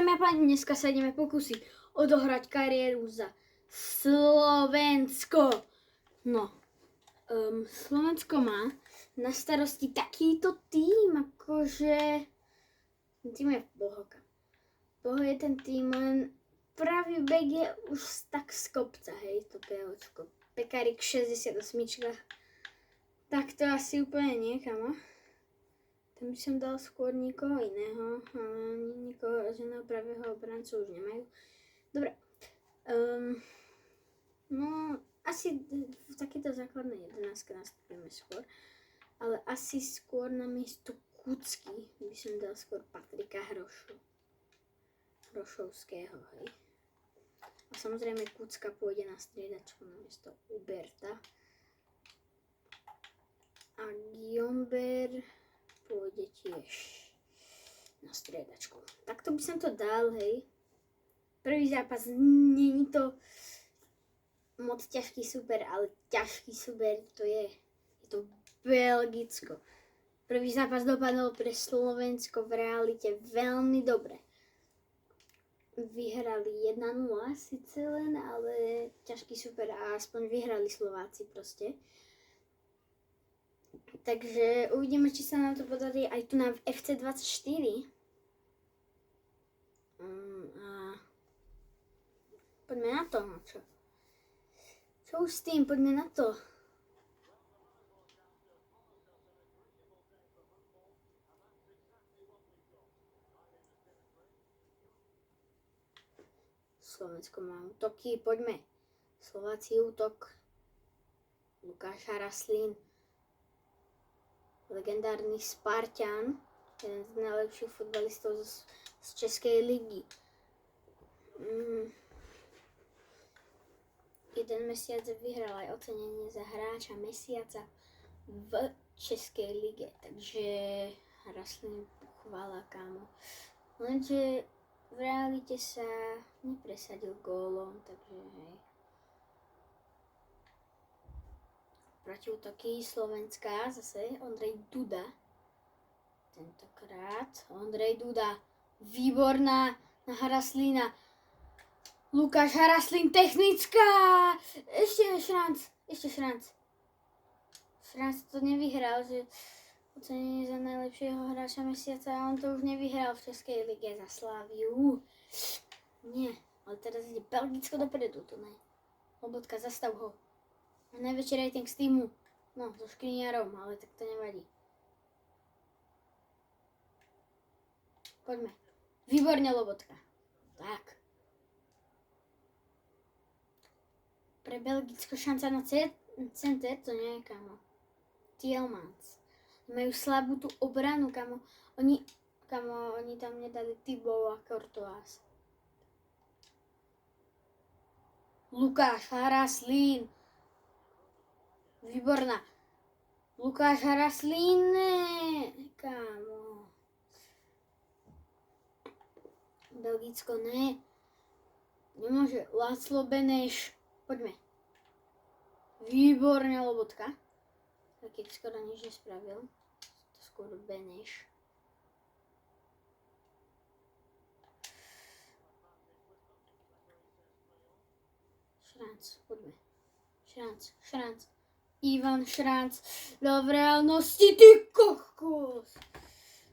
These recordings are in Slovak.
Dámy a páni, dneska sa ideme pokúsiť odohrať kariéru za Slovensko. No, Slovensko má na starosti takýto tým, akože tým je Bohoka. Boho je ten tým, len pravý bek je už tak z kopca, hej, to POčko. Pekarík 68. Tak to asi úplne nie, kamo. Tam by som dal skôr nikoho iného, ale nikoho ženého pravého obrancu už nemajú. Dobre. No, asi v takéto základnej 11 nastúpime skôr. Ale asi skôr na miesto Kucky by som dal skôr Patrika Hrošovského, hej. A samozrejme Kucka pôjde na striedačku na miesto Uberta. A Gyomber pôjde tiež na striedačku. Takto by som to dal, hej. Prvý zápas, není to moc ťažký super, ale ťažký super to je. Je to Belgicko. Prvý zápas dopadol pre Slovensko v realite veľmi dobre. Vyhrali 1-0 síce len, ale ťažký super a aspoň vyhrali Slováci proste. Takže uvidíme, či sa nám to podarí aj tu na FC24. A poďme na to, no čo? Čo už s tým, poďme na to. Slovensko má útoky, poďme. Slováci útok. Lukáš Haraslín. Legendárny Spartan, jeden z najlepších futbalistov z Českej ligy. Jeden mesiac vyhral aj ocenenie za hráča mesiaca v Českej lige, takže Haraslín chvála, kámo. Lenže v realite sa nepresadil gólom, takže hej. Protiútoky Slovenska, zase Ondrej Duda. Tentokrát Ondrej Duda. Výborná na Haraslína. Lukáš Haraslín, technická! Ešte Šranc. Šranc to nevyhral, že ocenenie za najlepšieho hráča mesiaca a on to už nevyhral v Českej lige za Sláviu. Nie, ale teraz ide Belgicko dopredu, to ne. Lobotka, zastav ho. Najväčší rating z týmu, no, so Škriňarom, ale tak to nevadí. Poďme. Výborne, Lobotka. Tak. Pre Belgicko šanca na center, to nie je, kamo. Tielemans. Majú slabú tú obranu, kamo. Oni tam nedali Thibaut a Courtois. Lukáš Haraslín. Výborná. Lukáš Haraslín, kámo. Belgicko, ne. Nemôže. Láclo Beneš. Poďme. Výborne, Lobotka. Keď skoro nič nespravil. To skôr Beneš. Šranc, poďme. Šranc. Ivan Šranc dal v reálnosti, ty kokos!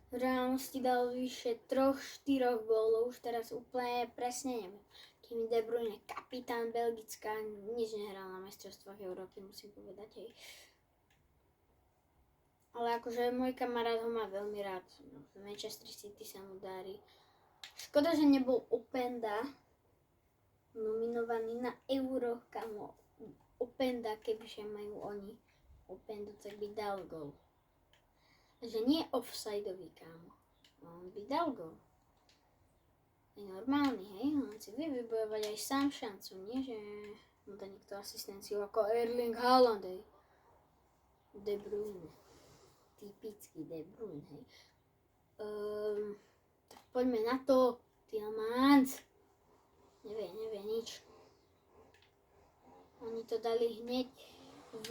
V reálnosti dal vyše 3-4 gólov, už teraz úplne presne neviem. Kým De Bruyne, kapitán Belgická, nič nehral na majstrovstvách Európy, musím povedať, hej. Ale akože môj kamarát ho má veľmi rád, v Manchester City sa mu darí. Škoda, že nebol Openda nominovaný na Euro, kamo. Openda, kebyže majú oni Opendu, tak by dal gól. Že nie offsideový, kámo. On by dal gól. Je normálny, hej? On si vie vybojovať aj sám šancu, nie? Že mu dá niekto asistenciu ako Erling Haaland, hej? De Bruyne. Typický De Bruyne, hej? Tak poďme na to. Tielemans. Nevie nič. Oni to dali hneď v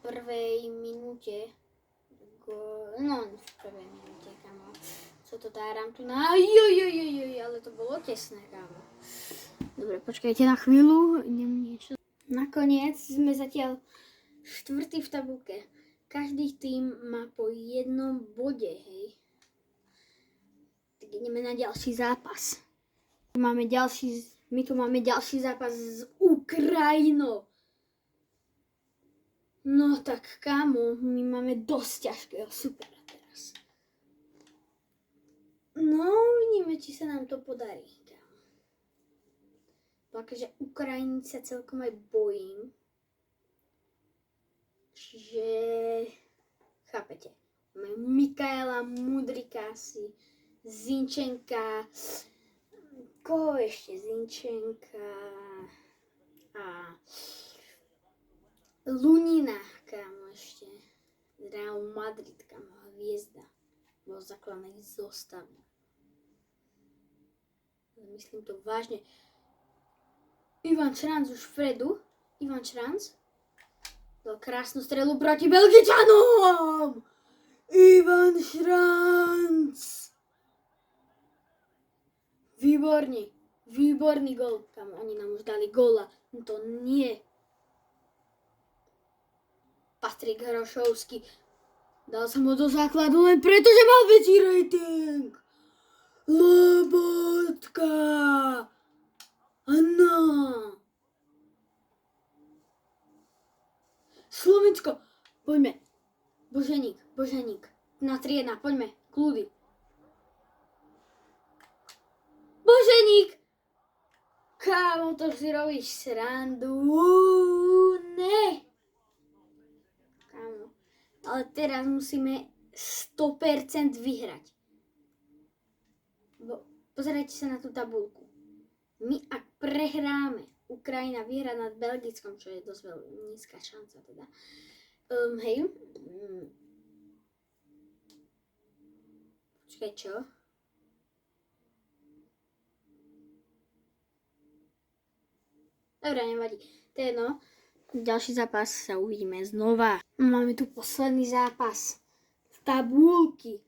prvej minúte. No, v prvej minúte, kamo. Co Čo to dáram tu na... Jojojojoj, ale to bolo tesné, kámo. Dobre, počkajte na chvíľu. Idem niečo... Nakoniec sme zatiaľ 4. v tabulke. Každý tým má po 1 bode, hej. Tak ideme na ďalší zápas. My tu máme ďalší zápas s Ukrajinou. No tak kámo, my máme dosť ťažkého supera teraz. No, vidíme, či sa nám to podarí. Takže Ukrajiny sa celkom aj bojím. Čiže... Chápete. Máme Mikaela Mudrikasi, Zinčenka... Koho ešte? Zinčenka... A... Lunina, kámo ešte. Real Madrid, kámo, hviezda. Bol zakladaný zostavy. Myslím to vážne. Ivan Šranc už vpredu. Ivan Šranc. Dal krásnu strelu proti Belgičanom. Ivan Šranc. Výborný gól. Tam oni nám už dali góla. To nie. Patrik Hrošovský. Dal som ho do základu len preto, že mal väčší rating. Lobotka. Áno. Slovensko. Poďme. Boženík. Na 3-1. Poďme. Kľudy. Boženík. Kámo, to si robíš srandu. Ne. Kámo. Ale teraz musíme 100% vyhrať. Pozerajte sa na tú tabuľku. My ak prehráme, Ukrajina vyhrá nad Belgickom, čo je dosť nízka šanca teda. Hej. Počkaj, čo? Dobre, nevadí. To je jedno. Ďalší zápas sa uvidíme znova. Máme tu posledný zápas. Tabulky.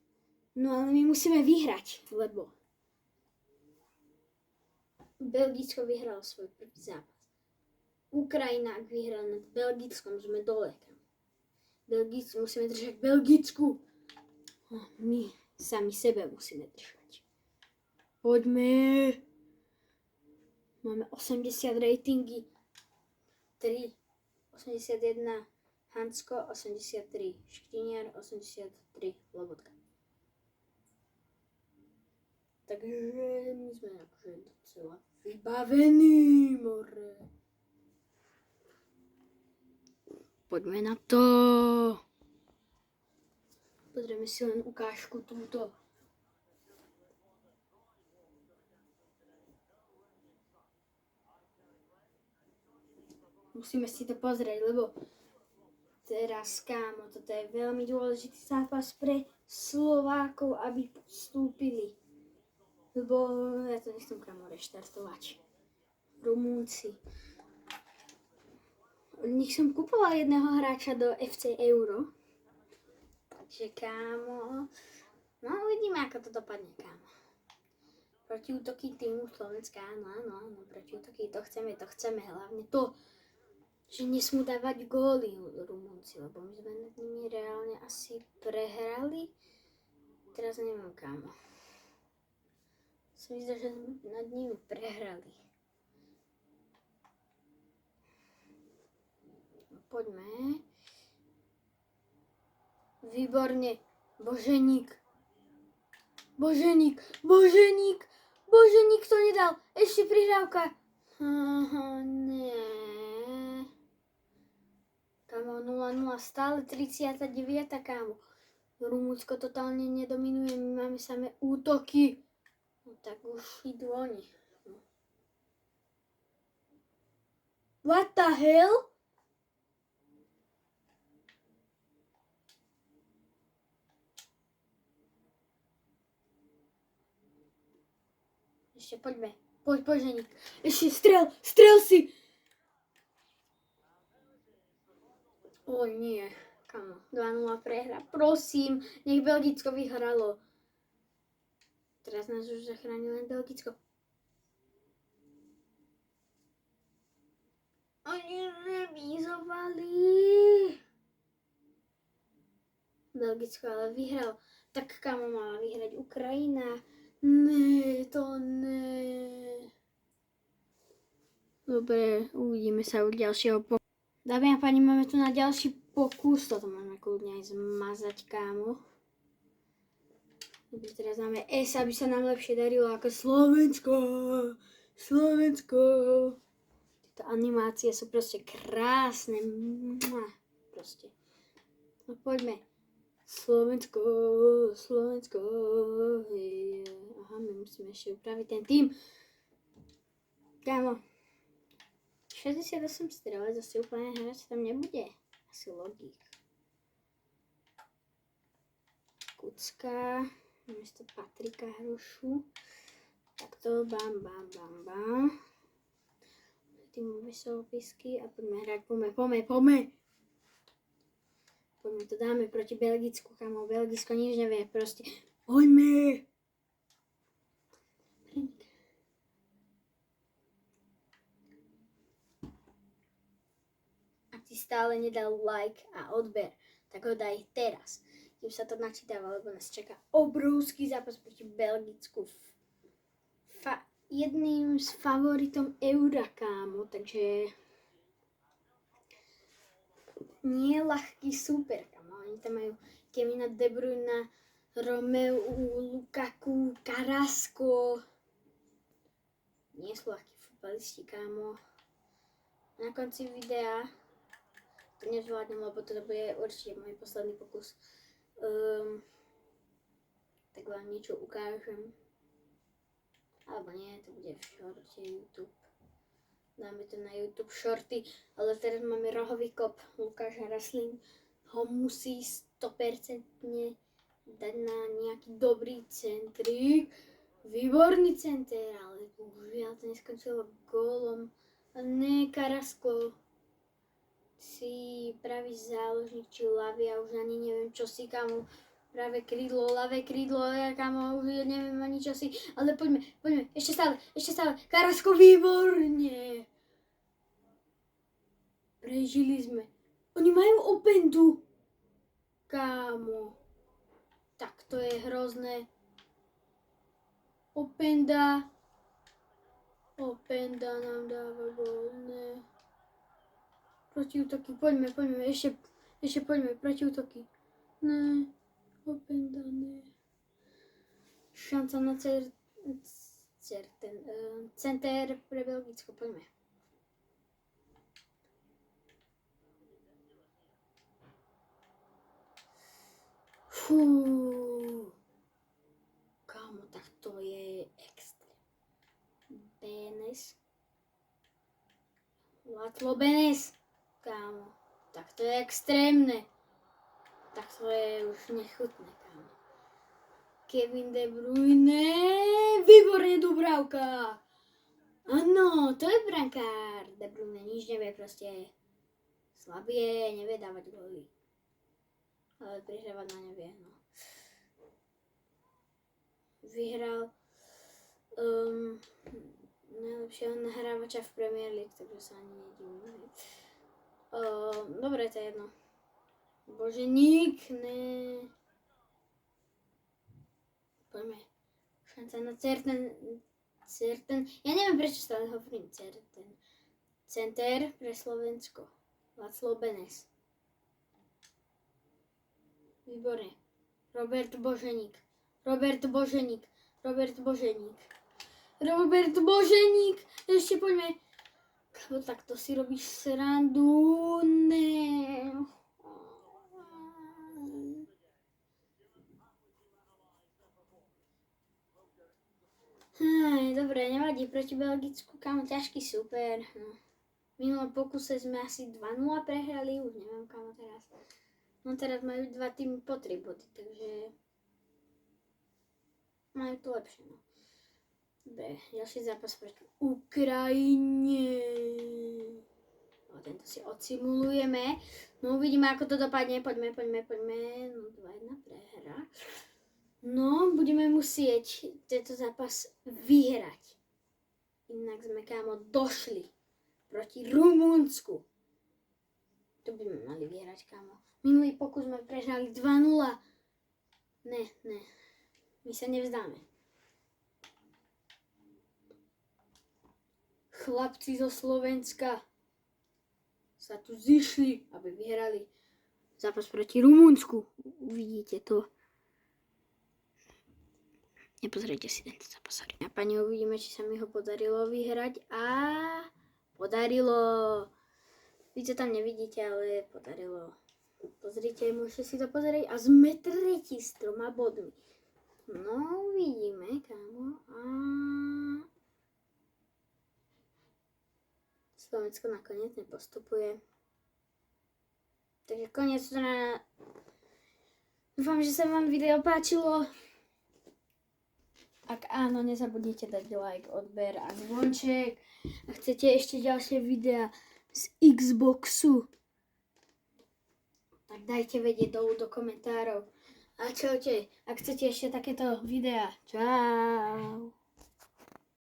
No ale my musíme vyhrať, lebo Belgicko vyhralo svoj prvý zápas. Ukrajina, ak vyhrá nad Belgickom, sme dole. Musíme držať Belgicku. My sami sebe musíme držať. Poďme. Máme 80 ratingy. 3. 81. Hansko, 83. Škriniar, 83. Lobotka. Takže my sme akože docela vybavení, more. Poďme na to. Pozrieme si len ukážku túto. Musíme si to pozrieť, lebo teraz, kámo, toto je veľmi dôležitý zápas pre Slovákov, aby postúpili. Lebo ja to nechcem, kámo, reštartovať. Rumúnci. Od nich som kupoval jedného hráča do FC Euro. Takže, kámo, no uvidíme, ako to dopadne, kámo. Proti útoky týmu Slovenska, áno, proti útoky to chceme, hlavne to, že nesmú dávať góly Rumúnci, lebo my sme nad nimi reálne asi prehrali. Teraz neviem, kámo. Som myslel, že sme nad nimi prehrali. Poďme. Výborne. Boženík to nedal. Ešte prihrávka. Nie. Kámo, 0-0, stále 39, kámo. Rumunsko totálne nedominuje, my máme samé útoky. No tak už idú oni. No. What the hell? Ešte poďme. Poď, Boženík. Ešte strel si. O nie, kamo, 2-0 prehra. Prosím, nech Belgicko vyhralo. Teraz nás už zachránil len Belgicko. Oni remizovali. Belgicko ale vyhral. Tak kamo mala vyhrať Ukrajina? Ne, to ne. Dobre, uvidíme sa u ďalšieho pokusu. Dámy a páni, máme tu na ďalší pokus. Toto môžeme kľudne aj zmazať, kámo. Dobre, teraz máme S, aby sa nám lepšie darilo ako Slovensko. Slovensko. Tieto animácie sú proste krásne. Proste. No poďme. Slovensko, Slovensko. Aha, my musíme ešte upraviť ten tým. Kámo. 68 strelec, asi úplne hráč tam nebude. Asi logík. Kucka. Miesto Patrika Hrošu. Takto, bam, bam, bam, bam. Týmové soupisky a poďme hrať, poďme. Poďme, to dáme proti Belgicku, kamo. Belgicko nič nevie, proste. Poďme! Ak ti stále nedal like a odber, tak ho daj teraz. Kým sa to načítava, lebo nás čaká obrovský zápas proti Belgicku. Jedným z favoritom Eura, kámo, takže nie ľahký super, kámo. Oni tam majú Kevina De Bruyna, Romeu, Lukaku, Carrasco. Nie sú ľahkí futbalisti, kámo. Na konci videa to nezvládnem, lebo to bude určite môj posledný pokus. Tak vám niečo ukážem. Alebo nie, to bude v šorte YouTube. Dáme to na YouTube šorty, ale teraz máme rohový kop. Lukáš Haraslín ho musí 100% dať na nejaký dobrý centrík. Výborný center, ale bohužiaľ to neskončilo gólom. A ne, Carrasco. Si pravý záložník, či ľavý, ja už ani neviem, čo si, kamo. Práve krídlo, ľavé krídlo, ja kamo, už neviem ani čo si. Ale poďme, ešte stále. Carrasco, výborne. Prežili sme. Oni majú Opendu. Kámo. Tak to je hrozné. Openda nám dáva gól, ne. Protiútoky, poďme, ešte poďme, protiútoky. Ne, Openda, ne. Šanca na center pre Belgicko, poďme. Fú. Kámo, tak to je extrém. Latlo Benes. Kámo, tak to je extrémne. Tak to je už nechutné, kámo. Kevin De Bruyne. Výborne, Dubravka. Áno, to je brankár. De Bruyne nič nevie, proste slabý je, nevie dávať góly. Ale prihrávať na nevie, no. Vyhral najlepšieho nahrávača v Premier League, takže sa ani nedivím. Dobre, to je jedno. Boženík, ne. Poďme. Šanca na Certen. Ja neviem, prečo stále hovorím Certen. Center pre Slovensko. Latlo Benes. Výborne. Robert Boženík. Ešte poďme. Kabo, takto si robíš srandu. Ne. Dobre, nevadí, proti Belgicku, kámo, ťažký super. No. V minulom pokuse sme asi 2-0 prehrali, už neviem, kámo, teraz. No teraz majú 2 týmy po 3 body, takže majú to lepšie, no. Dobre, ďalší zápas proti Ukrajine. No, tento si odsimulujeme. No, uvidíme, ako to dopadne. Poďme. No, 2-1 prehra. No, budeme musieť tento zápas vyhrať. Inak sme, kámo, došli proti Rumunsku. To by sme mali vyhrať, kámo. Minulý pokus sme prehrali 2-0. Ne. My sa nevzdáme. Chlapci zo Slovenska sa tu zišli, aby vyhrali zápas proti Rumunsku. Uvidíte to. Nepozrite si tento zápas. A pani, uvidíme, či sa mi ho podarilo vyhrať. A podarilo. Vy to tam nevidíte, ale podarilo. Pozrite, môžete si to pozrieť. A sme tretí s 3 bodmi. No, uvidíme, kámo. A Slovensko nakoniec nepostupuje. Takže koniec na... Dúfam, že sa vám video páčilo. Ak áno, nezabudnite dať like, odber a zvonček. A chcete ešte ďalšie videá z Xboxu, tak dajte vedieť dolu do komentárov. A čaute, ak chcete ešte takéto videá. Čau.